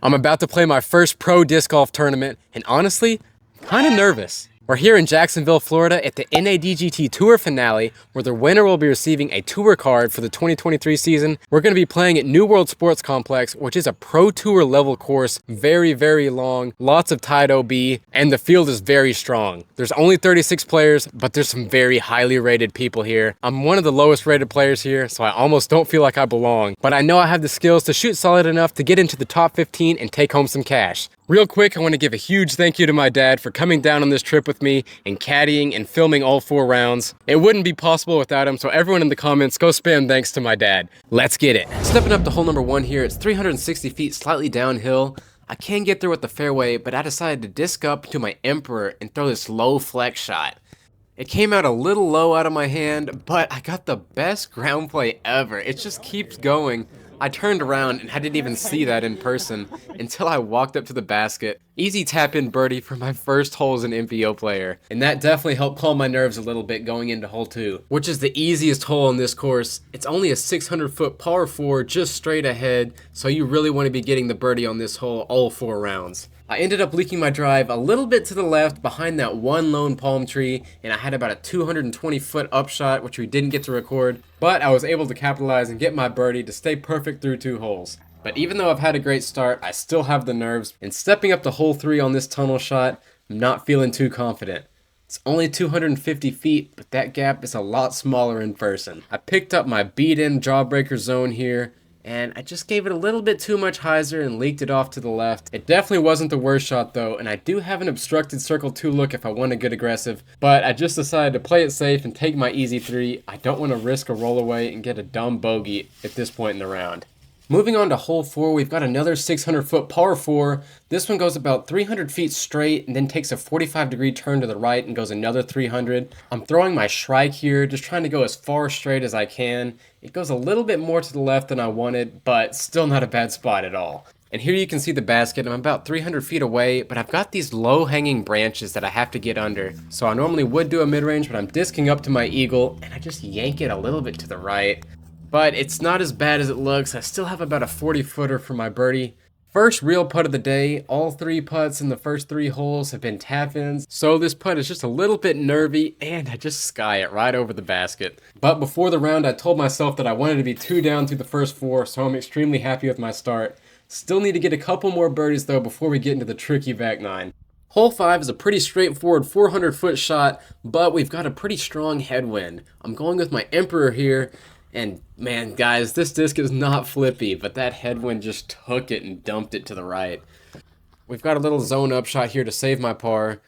I'm about to play my first pro disc golf tournament, and honestly, kind of nervous. We're here in Jacksonville, Florida at the NADGT Tour Finale, where the winner will be receiving a tour card for the 2023 season. We're going to be playing at New World Sports Complex, which is a pro tour level course, very, very long, lots of tight OB, and the field is very strong. There's only 36 players, but there's some very highly rated people here. I'm one of the lowest rated players here, so I almost don't feel like I belong, but I know I have the skills to shoot solid enough to get into the top 15 and take home some cash. Real quick, I want to give a huge thank you to my dad for coming down on this trip with me and caddying and filming all 4 rounds. It wouldn't be possible without him, so everyone in the comments, go spam thanks to my dad. Let's get it. Stepping up to hole number 1 here, it's 360 feet slightly downhill. I can get there with the fairway, but I decided to disc up to my Emperor and throw this low flex shot. It came out a little low out of my hand, but I got the best ground play ever. It just keeps going. I turned around and I didn't even see that in person until I walked up to the basket. Easy tap-in birdie for my first hole as an MPO player. And that definitely helped calm my nerves a little bit going into hole 2, which is the easiest hole on this course. It's only a 600-foot par 4 just straight ahead, so you really want to be getting the birdie on this hole all 4 rounds. I ended up leaking my drive a little bit to the left behind that one lone palm tree, and I had about a 220-foot upshot, which we didn't get to record, but I was able to capitalize and get my birdie to stay perfect through 2 holes. But even though I've had a great start, I still have the nerves, and stepping up to hole 3 on this tunnel shot, I'm not feeling too confident. It's only 250 feet, but that gap is a lot smaller in person. I picked up my beat-in jawbreaker zone here, and I just gave it a little bit too much hyzer and leaked it off to the left. It definitely wasn't the worst shot though, and I do have an obstructed circle 2 look if I want to get aggressive, but I just decided to play it safe and take my easy 3. I don't want to risk a rollaway and get a dumb bogey at this point in the round. Moving on to hole 4, we've got another 600-foot par 4. This one goes about 300 feet straight and then takes a 45-degree turn to the right and goes another 300. I'm throwing my Shrike here, just trying to go as far straight as I can. It goes a little bit more to the left than I wanted, but still not a bad spot at all. And here you can see the basket. I'm about 300 feet away, but I've got these low-hanging branches that I have to get under. So I normally would do a mid-range, but I'm disking up to my eagle, and I just yank it a little bit to the right. But it's not as bad as it looks. I still have about a 40-footer for my birdie. First real putt of the day. All 3 putts in the first 3 holes have been tap-ins, so this putt is just a little bit nervy, and I just sky it right over the basket. But before the round, I told myself that I wanted to be 2 down through the first 4, so I'm extremely happy with my start. Still need to get a couple more birdies though before we get into the tricky back 9. Hole 5 is a pretty straightforward 400-foot shot, but we've got a pretty strong headwind. I'm going with my Emperor here. And man, guys, this disc is not flippy, but that headwind just took it and dumped it to the right. We've got a little zone upshot here to save my par.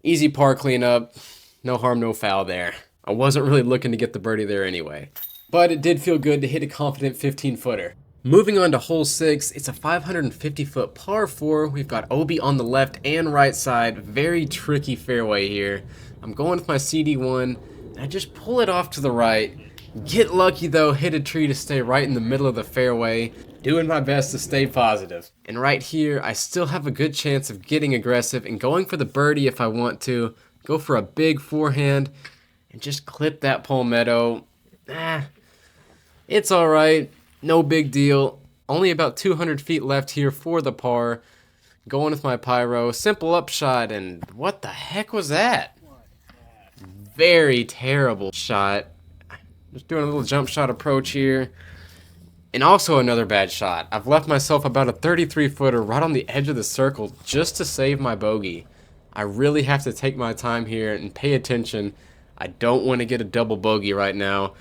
Easy par cleanup. No harm, no foul there. I wasn't really looking to get the birdie there anyway. But it did feel good to hit a confident 15-footer. Moving on to hole 6, it's a 550-foot par 4. We've got OB on the left and right side. Very tricky fairway here. I'm going with my CD1, and I just pull it off to the right. Get lucky though, hit a tree to stay right in the middle of the fairway, doing my best to stay positive. And right here, I still have a good chance of getting aggressive and going for the birdie if I want to. Go for a big forehand and just clip that palmetto. It's alright, no big deal. Only about 200 feet left here for the par. Going with my pyro, simple upshot, and what the heck was that? Very terrible shot. Just doing a little jump shot approach here. And also another bad shot. I've left myself about a 33-footer right on the edge of the circle just to save my bogey. I really have to take my time here and pay attention. I don't want to get a double bogey right now.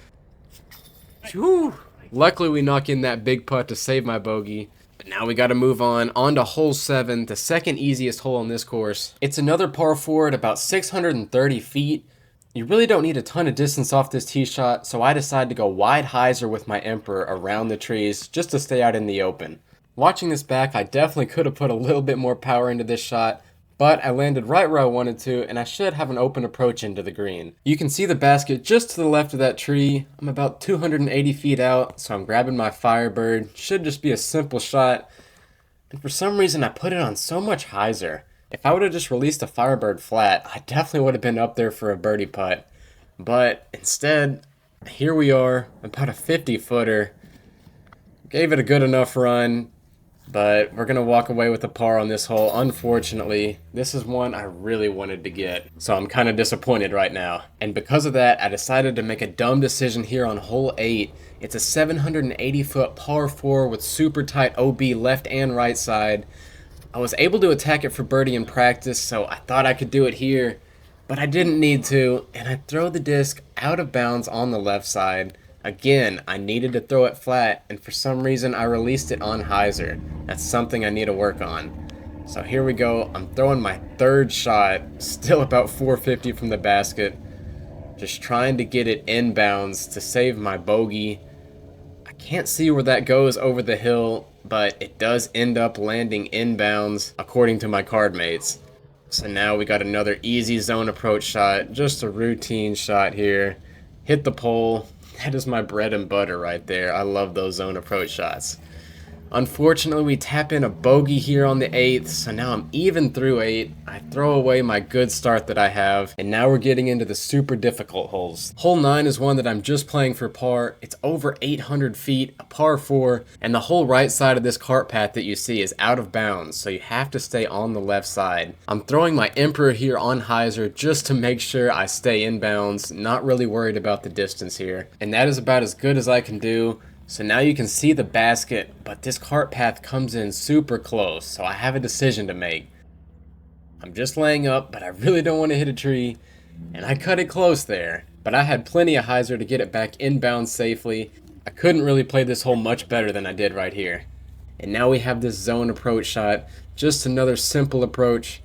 Whew. Luckily we knock in that big putt to save my bogey. But now we got to move on to hole 7, the second easiest hole on this course. It's another par 4 at about 630 feet. You really don't need a ton of distance off this tee shot, so I decided to go wide hyzer with my Emperor around the trees just to stay out in the open. Watching this back, I definitely could have put a little bit more power into this shot, but I landed right where I wanted to, and I should have an open approach into the green. You can see the basket just to the left of that tree. I'm about 280 feet out, so I'm grabbing my Firebird. Should just be a simple shot, and for some reason I put it on so much hyzer. If I would have just released a Firebird flat, I definitely would have been up there for a birdie putt. But instead, here we are, about a 50-footer. Gave it a good enough run. But we're gonna walk away with a par on this hole. Unfortunately, this is one I really wanted to get, so I'm kind of disappointed right now. And because of that, I decided to make a dumb decision here on hole 8. It's a 780-foot par 4 with super tight OB left and right side. I was able to attack it for birdie in practice, so I thought I could do it here, but I didn't need to, and I throw the disc out of bounds on the left side. Again, I needed to throw it flat, and for some reason I released it on hyzer. That's something I need to work on. So here we go. I'm throwing my third shot, still about 450 from the basket. Just trying to get it inbounds to save my bogey. I can't see where that goes over the hill, but it does end up landing inbounds according to my card mates. So now we got another easy zone approach shot, just a routine shot here. Hit the pole. That is my bread and butter right there. I love those zone approach shots. Unfortunately, we tap in a bogey here on the 8th, so now I'm even through 8. I throw away my good start that I have, and now we're getting into the super difficult holes. Hole 9 is one that I'm just playing for par. It's over 800 feet, a par 4, and the whole right side of this cart path that you see is out of bounds, so you have to stay on the left side. I'm throwing my Emperor here on hyzer just to make sure I stay inbounds, not really worried about the distance here. And that is about as good as I can do. So now you can see the basket, but this cart path comes in super close, so I have a decision to make. I'm just laying up, but I really don't want to hit a tree, and I cut it close there. But I had plenty of hyzer to get it back inbounds safely. I couldn't really play this hole much better than I did right here. And now we have this zone approach shot, just another simple approach.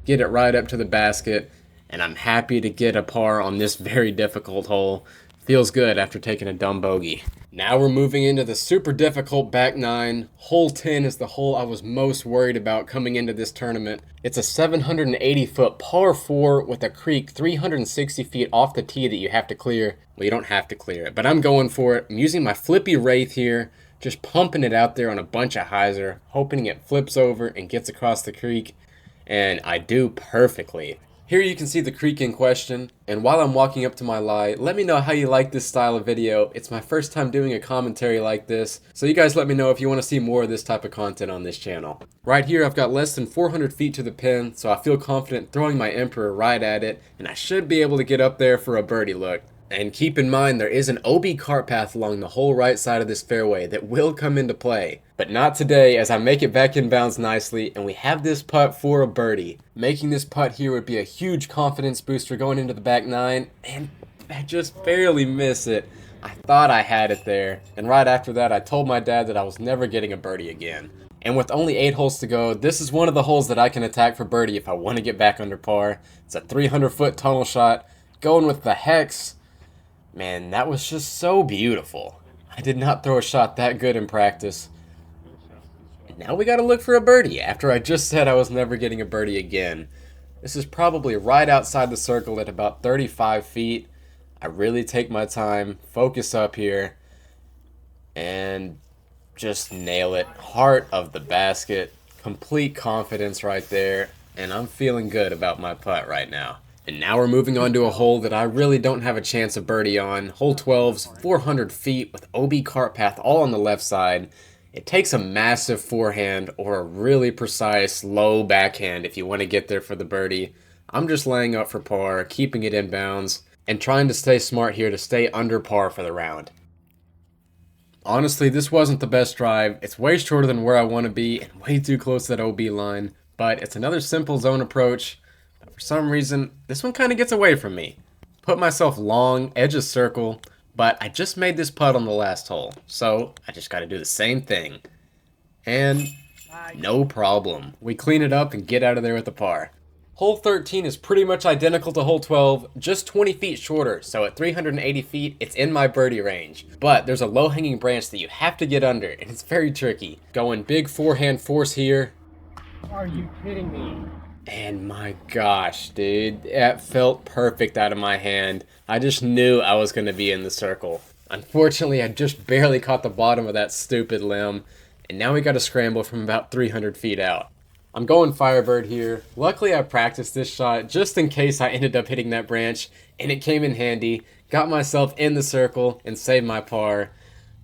Get it right up to the basket, and I'm happy to get a par on this very difficult hole. Feels good after taking a dumb bogey. Now we're moving into the super difficult back 9. Hole 10 is the hole I was most worried about coming into this tournament. It's a 780-foot par 4 with a creek 360 feet off the tee that you have to clear. Well, you don't have to clear it, but I'm going for it. I'm using my flippy Wraith here, just pumping it out there on a bunch of hyzer, hoping it flips over and gets across the creek, and I do perfectly. Here you can see the creek in question, and while I'm walking up to my lie, let me know how you like this style of video. It's my first time doing a commentary like this, so you guys let me know if you want to see more of this type of content on this channel. Right here I've got less than 400 feet to the pin, so I feel confident throwing my Emperor right at it, and I should be able to get up there for a birdie look. And keep in mind there is an OB cart path along the whole right side of this fairway that will come into play. But not today, as I make it back in bounds nicely, and we have this putt for a birdie. Making this putt here would be a huge confidence booster going into the back 9, and I just barely miss it. I thought I had it there, and right after that I told my dad that I was never getting a birdie again. And with only 8 holes to go, this is one of the holes that I can attack for birdie if I want to get back under par. It's a 300-foot tunnel shot, going with the hex. Man, that was just so beautiful. I did not throw a shot that good in practice. And now we gotta look for a birdie after I just said I was never getting a birdie again. This is probably right outside the circle at about 35 feet. I really take my time, focus up here, and just nail it. Heart of the basket, complete confidence right there, and I'm feeling good about my putt right now. And now we're moving on to a hole that I really don't have a chance of birdie on. Hole 12's 400 feet with OB cart path all on the left side. It takes a massive forehand or a really precise low backhand if you want to get there for the birdie. I'm just laying up for par, keeping it inbounds, and trying to stay smart here to stay under par for the round. Honestly, this wasn't the best drive. It's way shorter than where I want to be and way too close to that OB line, but it's another simple zone approach. For some reason, this one kind of gets away from me. Put myself long, edge of circle, but I just made this putt on the last hole, so I just got to do the same thing. And no problem. We clean it up and get out of there with a par. Hole 13 is pretty much identical to hole 12, just 20 feet shorter, so at 380 feet, it's in my birdie range. But there's a low-hanging branch that you have to get under, and it's very tricky. Going big forehand force here. Are you kidding me? And my gosh, dude, that felt perfect out of my hand. I just knew I was going to be in the circle. Unfortunately, I just barely caught the bottom of that stupid limb, and now we got to scramble from about 300 feet out. I'm going Firebird here. Luckily, I practiced this shot just in case I ended up hitting that branch, and it came in handy. Got myself in the circle and saved my par,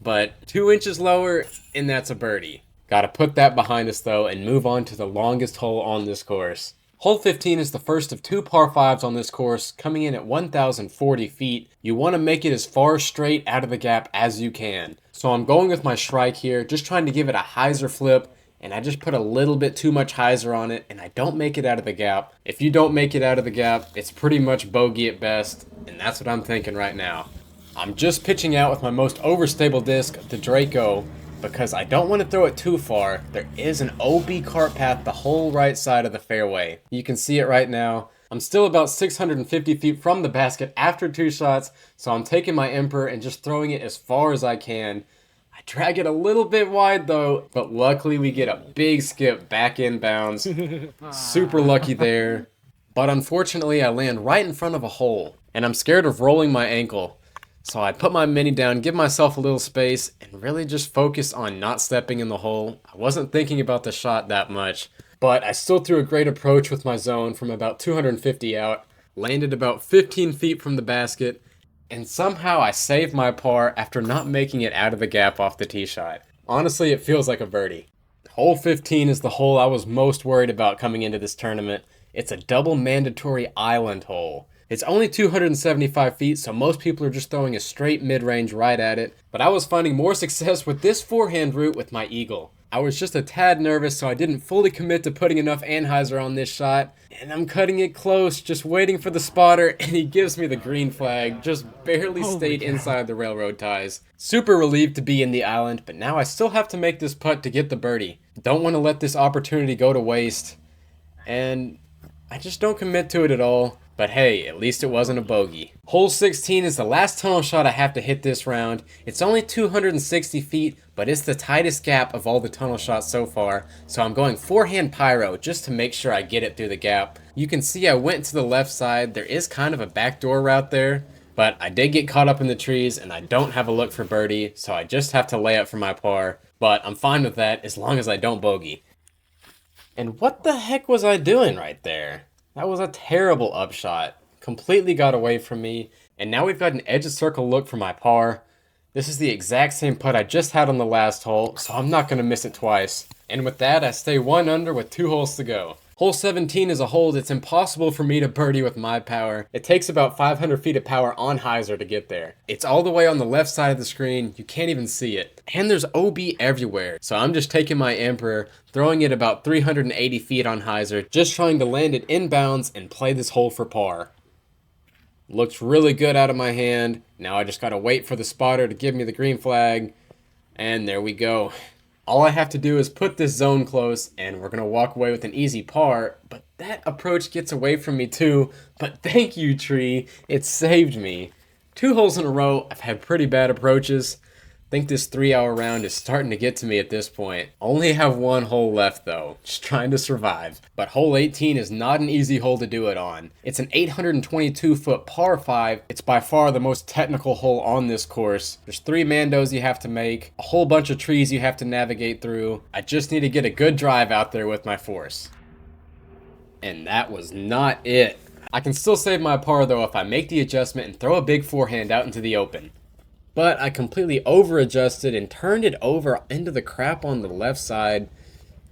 but 2 inches lower, and that's a birdie. Gotta put that behind us though and move on to the longest hole on this course. Hole 15 is the first of two par 5s on this course, coming in at 1,040 feet. You want to make it as far straight out of the gap as you can. So I'm going with my Shrike here, just trying to give it a hyzer flip, and I just put a little bit too much hyzer on it, and I don't make it out of the gap. If you don't make it out of the gap, it's pretty much bogey at best, and that's what I'm thinking right now. I'm just pitching out with my most overstable disc, the Draco, because I don't want to throw it too far. There is an OB cart path the whole right side of the fairway. You can see it right now. I'm still about 650 feet from the basket after 2 shots, so I'm taking my Emperor and just throwing it as far as I can. I drag it a little bit wide though, but luckily we get a big skip back inbounds. Super lucky there. But unfortunately I land right in front of a hole, and I'm scared of rolling my ankle. So I put my mini down, give myself a little space, and really just focus on not stepping in the hole. I wasn't thinking about the shot that much, but I still threw a great approach with my zone from about 250 out, landed about 15 feet from the basket, and somehow I saved my par after not making it out of the gap off the tee shot. Honestly, it feels like a birdie. Hole 15 is the hole I was most worried about coming into this tournament. It's a double mandatory island hole. It's only 275 feet, so most people are just throwing a straight mid-range right at it, but I was finding more success with this forehand route with my eagle. I was just a tad nervous, so I didn't fully commit to putting enough anhyzer on this shot, and I'm cutting it close, just waiting for the spotter, and he gives me the green flag, just barely stayed inside the railroad ties. Super relieved to be in the island, but now I still have to make this putt to get the birdie. Don't want to let this opportunity go to waste, and I just don't commit to it at all. But hey, at least it wasn't a bogey. Hole 16 is the last tunnel shot I have to hit this round. It's only 260 feet, but it's the tightest gap of all the tunnel shots so far, so I'm going forehand pyro just to make sure I get it through the gap. You can see I went to the left side. There is kind of a backdoor route there, but I did get caught up in the trees and I don't have a look for birdie, so I just have to lay up for my par. But I'm fine with that as long as I don't bogey. And what the heck was I doing right there? That was a terrible upshot. Completely got away from me. And now we've got an edge of circle look for my par. This is the exact same putt I just had on the last hole, so I'm not going to miss it twice. And with that, I stay 1 under with 2 holes to go. Hole 17 is a hole that's impossible for me to birdie with my power. It takes about 500 feet of power on hyzer to get there. It's all the way on the left side of the screen. You can't even see it. And there's OB everywhere. So I'm just taking my Emperor, throwing it about 380 feet on hyzer, just trying to land it inbounds and play this hole for par. Looks really good out of my hand. Now I just gotta wait for the spotter to give me the green flag. And there we go. All I have to do is put this zone close, and we're going to walk away with an easy par, but that approach gets away from me too. But thank you, tree. It saved me. 2 holes in a row, I've had pretty bad approaches. I think this 3-hour round is starting to get to me at this point. Only have 1 hole left though, just trying to survive. But hole 18 is not an easy hole to do it on. It's an 822-foot par 5. It's by far the most technical hole on this course. There's 3 mandos you have to make, a whole bunch of trees you have to navigate through. I just need to get a good drive out there with my force. And that was not it. I can still save my par though if I make the adjustment and throw a big forehand out into the open. But I completely over-adjusted and turned it over into the crap on the left side.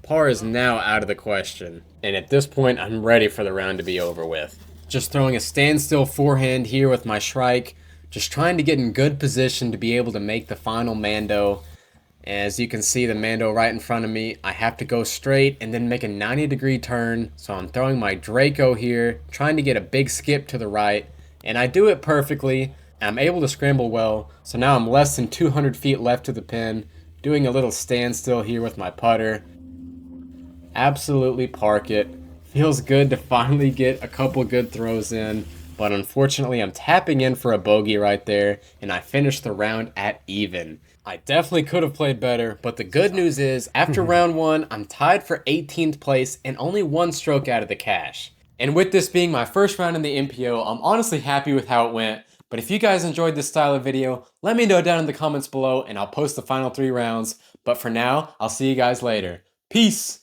Par is now out of the question. And at this point, I'm ready for the round to be over with. Just throwing a standstill forehand here with my Shrike. Just trying to get in good position to be able to make the final mando. As you can see, the mando right in front of me. I have to go straight and then make a 90-degree turn. So I'm throwing my Draco here, trying to get a big skip to the right. And I do it perfectly. I'm able to scramble well, so now I'm less than 200 feet left to the pin, doing a little standstill here with my putter. Absolutely park it. Feels good to finally get a couple good throws in, but unfortunately I'm tapping in for a bogey right there, and I finished the round at even. I definitely could have played better, but the good news is, after round 1, I'm tied for 18th place and only 1 stroke out of the cash. And with this being my first round in the MPO, I'm honestly happy with how it went. But if you guys enjoyed this style of video, let me know down in the comments below and I'll post the final 3 rounds. But for now, I'll see you guys later. Peace!